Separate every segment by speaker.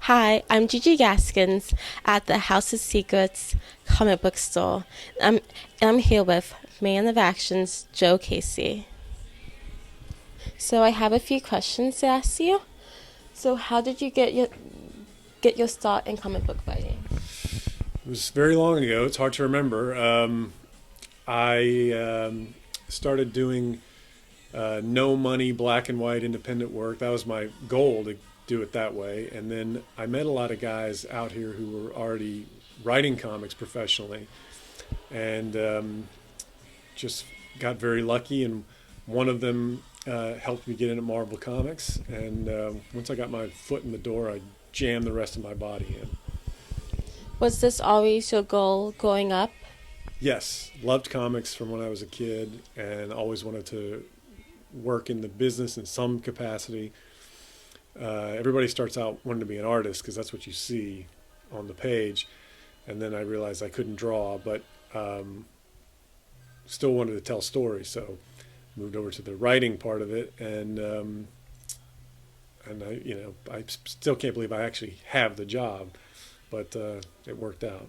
Speaker 1: Hi, I'm Gigi Gaskins at the House of Secrets comic book store. I'm, and I'm here with Man of Action's Joe Casey. So I have a few questions to ask you. So how did you get your start in comic book writing?
Speaker 2: It was very long ago. It's hard to remember. I started doing no money, black and white, independent work. That was my goal to do it that way. And then I met a lot of guys out here who were already writing comics professionally, and just got very lucky. And one of them helped me get into Marvel Comics. And once I got my foot in the door, I jammed the rest of my body in.
Speaker 1: Was this always your goal growing up?
Speaker 2: Yes, loved comics from when I was a kid and always wanted to work in the business in some capacity. Everybody starts out wanting to be an artist because that's what you see on the page. And then I realized I couldn't draw, but still wanted to tell stories. So moved over to the writing part of it. And I still can't believe I actually have the job, but it worked out.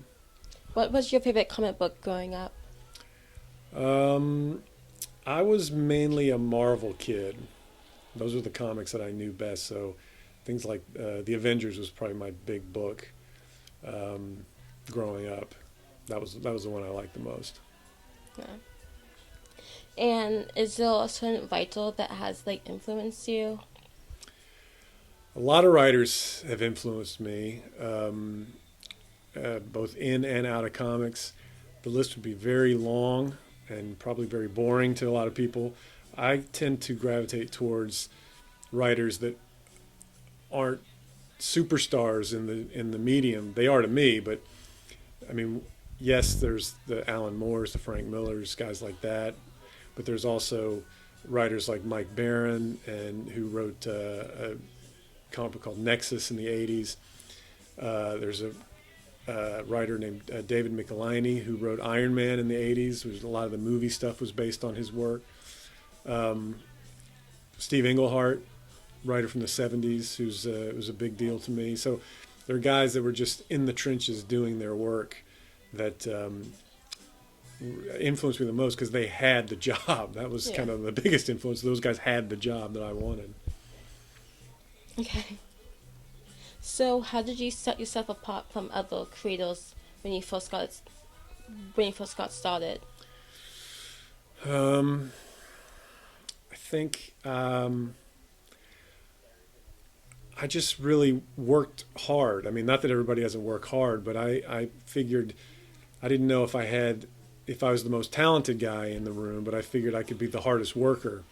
Speaker 1: What was your favorite comic book growing up?
Speaker 2: Um, I was mainly a Marvel kid. Those were the comics that I knew best. So things like the Avengers was probably my big book um, growing up. That was the one I liked the most.
Speaker 1: Yeah. And is there a certain writer that has influenced you?
Speaker 2: A lot of writers have influenced me, both in and out of comics. The list would be very long and probably very boring to a lot of people. I tend to gravitate towards writers that aren't superstars in the medium. They are to me, but I mean, yes, there's the Alan Moores, the Frank Millers, guys like that, but there's also writers like Mike Barron and who wrote a comic book called Nexus in the '80s. There's a writer named David Michelinie who wrote Iron Man in the '80s. A lot of the movie stuff was based on his work. Um, Steve Englehart, writer from the '70s, who's was a big deal to me. So there are guys that were just in the trenches doing their work that influenced me the most because they had the job. That was
Speaker 1: Yeah.
Speaker 2: kind of the biggest influence. Those guys had the job that I wanted.
Speaker 1: Okay. So how did you set yourself apart from other creators when you first got started?
Speaker 2: Um, I think I just really worked hard. I mean, not that everybody doesn't work hard, but I figured I didn't know if I was the most talented guy in the room, but I figured I could be the hardest worker.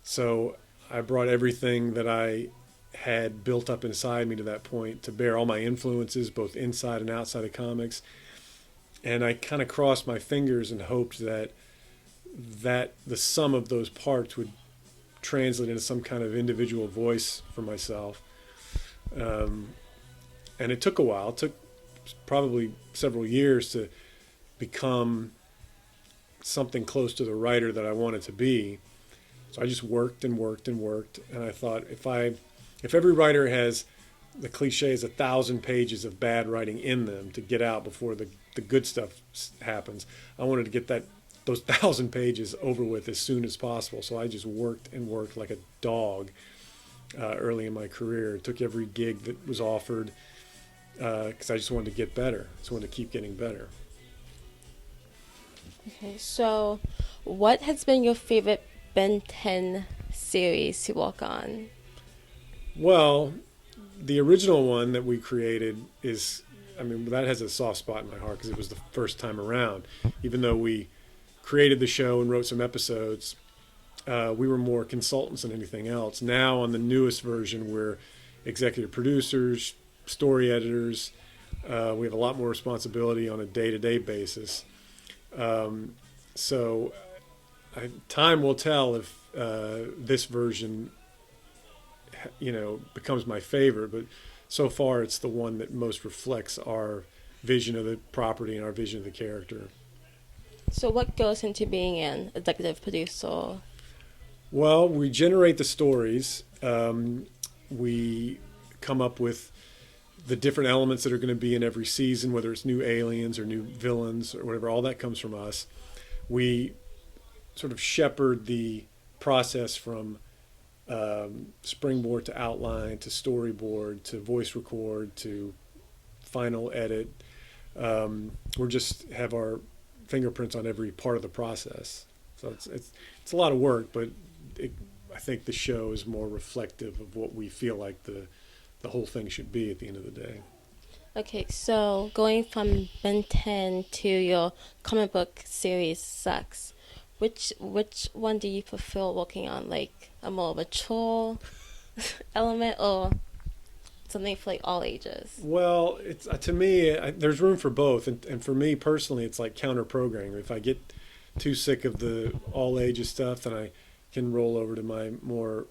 Speaker 2: So I brought everything that I had built up inside me to that point to bear, all my influences, both inside and outside of comics. And I kind of crossed my fingers and hoped that the sum of those parts would translate into some kind of individual voice for myself. Um, and it took a while. It took probably several years to become something close to the writer that I wanted to be. So I just worked and worked and worked, and I thought if every writer has the cliche is 1,000 pages of bad writing in them to get out before the good stuff happens. I wanted to get those 1,000 pages over with as soon as possible. So I just worked and worked like a dog early in my career. Took every gig that was offered because I just wanted to get better. Just wanted to keep getting better.
Speaker 1: Okay, so what has been your favorite Ben 10 series to work on?
Speaker 2: Well, the original one that we created is, I mean, that has a soft spot in my heart because it was the first time around. Even though we created the show and wrote some episodes, we were more consultants than anything else. Now, on the newest version, we're executive producers, story editors. We have a lot more responsibility on a day to day basis. So, time will tell if this version, becomes my favorite. But so far, it's the one that most reflects our vision of the property and our vision of the character.
Speaker 1: So what goes into being an executive producer?
Speaker 2: Well, we generate the stories. We come up with the different elements that are going to be in every season, whether it's new aliens or new villains or whatever, all that comes from us. We sort of shepherd the process from springboard to outline to storyboard to voice record to final edit. We just have our fingerprints on every part of the process. So it's a lot of work, but I think the show is more reflective of what we feel like the whole thing should be at the end of the day.
Speaker 1: Okay, so going from Ben 10 to your comic book series Sucks, which one do you prefer working on? Like a more mature element or something for like all ages?
Speaker 2: Well, it's to me, there's room for both, and for me personally, it's like counter programming. If I get too sick of the all ages stuff, then I can roll over to my more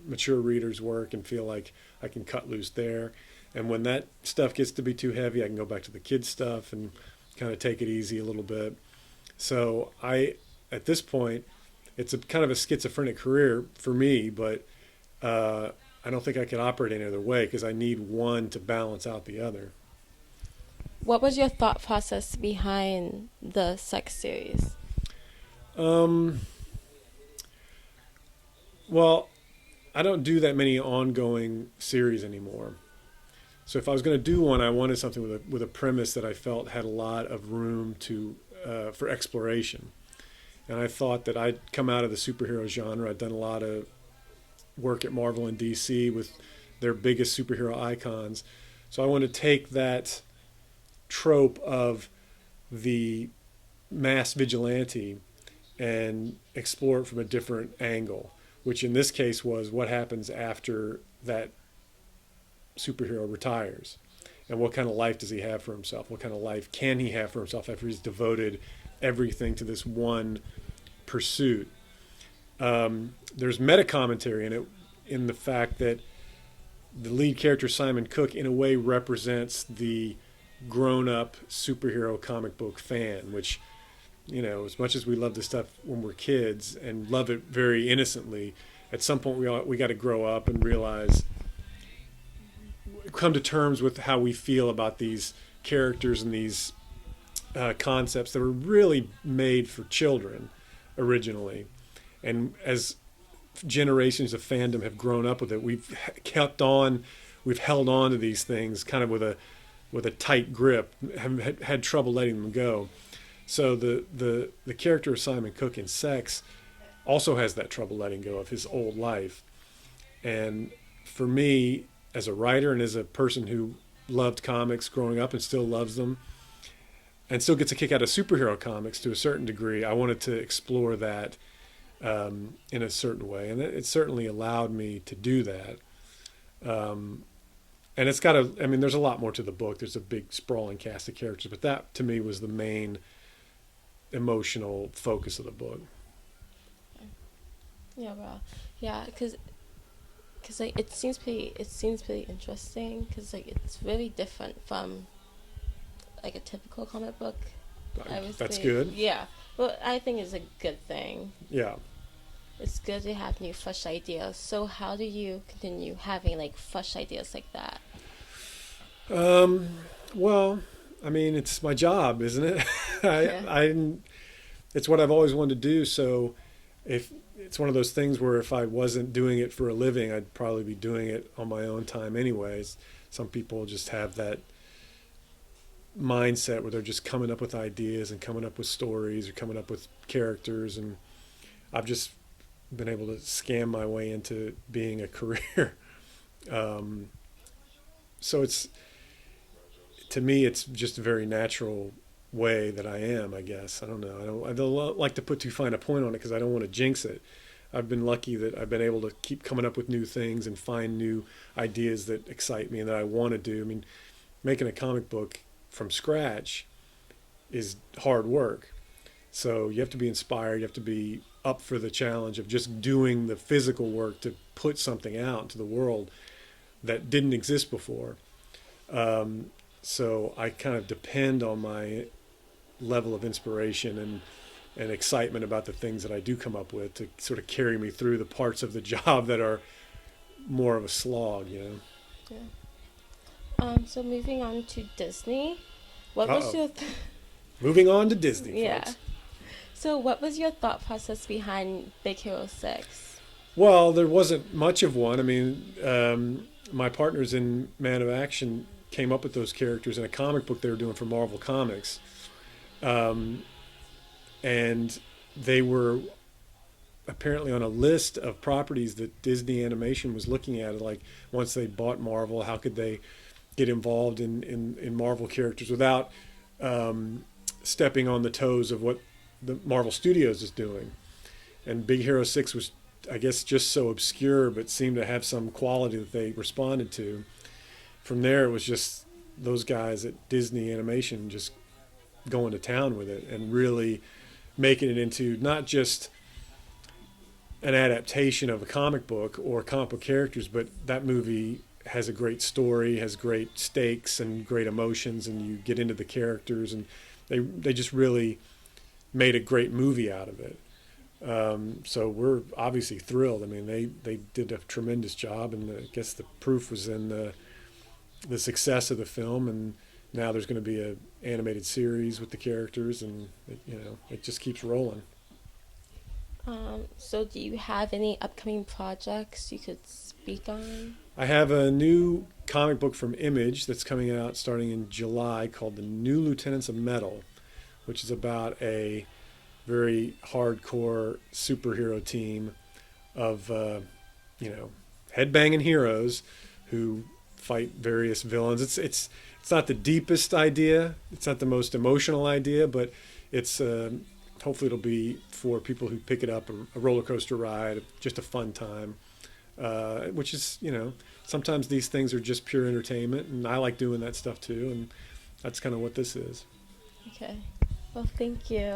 Speaker 2: mature readers' work and feel like I can cut loose there. And when that stuff gets to be too heavy, I can go back to the kids' stuff and kind of take it easy a little bit. So at this point, it's a kind of a schizophrenic career for me, but I don't think I can operate any other way because I need one to balance out the other.
Speaker 1: What was your thought process behind the Sex series?
Speaker 2: Well, I don't do that many ongoing series anymore. So if I was going to do one, I wanted something with a premise that I felt had a lot of room for exploration. And I thought that I'd come out of the superhero genre. I'd done a lot of work at Marvel and DC with their biggest superhero icons. So I wanted to take that trope of the mass vigilante and explore it from a different angle, which in this case was what happens after that superhero retires and what kind of life does he have for himself, what kind of life can he have for himself after he's devoted everything to this one pursuit. There's meta commentary in it, in the fact that the lead character Simon Cook in a way represents the grown-up superhero comic book fan, which, as much as we love this stuff when we're kids and love it very innocently, at some point we got to grow up and realize, come to terms with how we feel about these characters and these concepts that were really made for children originally. And as generations of fandom have grown up with it, we've held on to these things kind of with a tight grip, have had trouble letting them go. So the character of Simon Cook in Sex also has that trouble letting go of his old life. And for me, as a writer and as a person who loved comics growing up and still loves them and still gets a kick out of superhero comics to a certain degree, I wanted to explore that in a certain way. And it certainly allowed me to do that. And it's got there's a lot more to the book. There's a big sprawling cast of characters, but that to me was the main emotional focus of the book.
Speaker 1: Yeah, well, yeah, because like it seems pretty interesting because like it's very different from like a typical comic book.
Speaker 2: That's good.
Speaker 1: Yeah, well, I think it's a good thing.
Speaker 2: Yeah,
Speaker 1: it's good to have new, fresh ideas. So how do you continue having like fresh ideas like that?
Speaker 2: Well, it's my job, isn't it?
Speaker 1: Yeah.
Speaker 2: It's what I've always wanted to do. So if it's one of those things where if I wasn't doing it for a living, I'd probably be doing it on my own time anyways. Some people just have that mindset where they're just coming up with ideas and coming up with stories or coming up with characters, and I've just been able to scam my way into being a career. So to me, it's just a very natural way that I am, I guess. I don't know. I don't like to put too fine a point on it because I don't want to jinx it. I've been lucky that I've been able to keep coming up with new things and find new ideas that excite me and that I want to do. Making a comic book from scratch is hard work. So you have to be inspired. You have to be up for the challenge of just doing the physical work to put something out into the world that didn't exist before. So I kind of depend on my level of inspiration and excitement about the things that I do come up with to sort of carry me through the parts of the job that are more of a slog,
Speaker 1: Yeah. So moving on to Disney, what was
Speaker 2: Uh-oh.
Speaker 1: your
Speaker 2: Moving on to Disney,
Speaker 1: yeah?
Speaker 2: folks.
Speaker 1: So what was your thought process behind Big Hero 6?
Speaker 2: Well, there wasn't much of one. I mean, my partners in Man of Action came up with those characters in a comic book they were doing for Marvel Comics. Um, and they were apparently on a list of properties that Disney Animation was looking at. Like, once they bought Marvel, how could they get involved in Marvel characters without stepping on the toes of what the Marvel Studios is doing? And Big Hero 6 was, I guess, just so obscure, but seemed to have some quality that they responded to. From there, it was just those guys at Disney Animation just going to town with it and really making it into not just an adaptation of a comic book or comic book characters, but that movie has a great story, has great stakes and great emotions, and you get into the characters, and they just really made a great movie out of it. So we're obviously thrilled. I mean, they did a tremendous job, and I guess the proof was in the success of the film, and now there's going to be a animated series with the characters, and it just keeps rolling.
Speaker 1: So do you have any upcoming projects you could speak on?
Speaker 2: I have a new comic book from Image that's coming out starting in July called The New Lieutenants of Metal, which is about a very hardcore superhero team of headbanging heroes who fight various villains. It's not the deepest idea. It's not the most emotional idea, but it's hopefully it'll be for people who pick it up a roller coaster ride, just a fun time. Which is, sometimes these things are just pure entertainment, and I like doing that stuff too, and that's kind of what this is.
Speaker 1: Okay. Well, thank you.